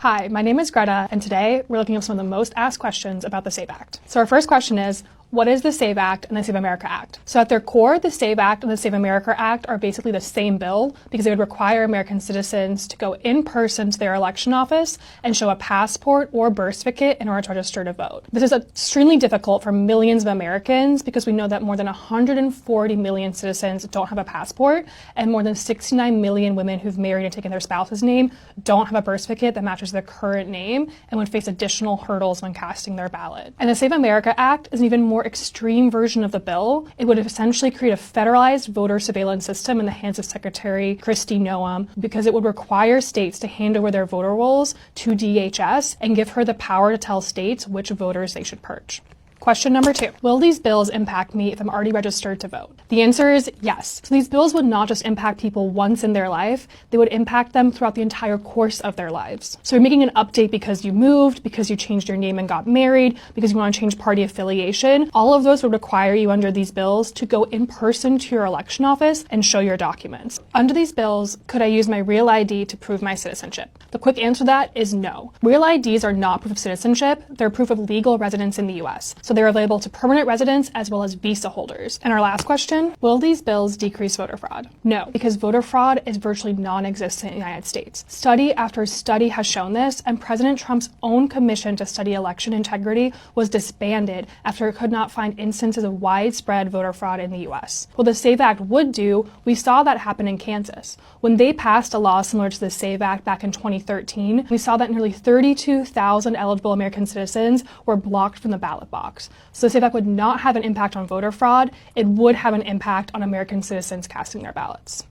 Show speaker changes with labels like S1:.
S1: Hi, my name is Greta, and today we're looking at some of the most asked questions about the SAVE Act. So our first question is, what is the SAVE Act and the SAVE America Act? So at their core, the SAVE Act and the SAVE America Act are basically the same bill because they would require American citizens to go in person to their election office and show a passport or birth certificate in order to register to vote. This is extremely difficult for millions of Americans because we know that more than 140 million citizens don't have a passport and more than 69 million women who've married and taken their spouse's name don't have a birth certificate that matches their current name and would face additional hurdles when casting their ballot. And the SAVE America Act is an even more extreme version of the bill. It would essentially create a federalized voter surveillance system in the hands of Secretary Kristi Noem because it would require states to hand over their voter rolls to DHS and give her the power to tell states which voters they should purge. Question number 2. Will these bills impact me if I'm already registered to vote? The answer is yes. So these bills would not just impact people once in their life, they would impact them throughout the entire course of their lives. So you're making an update because you moved, because you changed your name and got married, because you want to change party affiliation. All of those would require you under these bills to go in person to your election office and show your documents. Under these bills, could I use my real ID to prove my citizenship? The quick answer to that is no. Real IDs are not proof of citizenship, they're proof of legal residence in the US. So they're available to permanent residents as well as visa holders. And our last question, will these bills decrease voter fraud? No, because voter fraud is virtually non-existent in the United States. Study after study has shown this, and President Trump's own commission to study election integrity was disbanded after it could not find instances of widespread voter fraud in the US. What the SAVE Act would do, we saw that happen in Kansas. When they passed a law similar to the SAVE Act back in 2013, we saw that nearly 32,000 eligible American citizens were blocked from the ballot box. So the SAVE Act would not have an impact on voter fraud, it would have an impact on American citizens casting their ballots.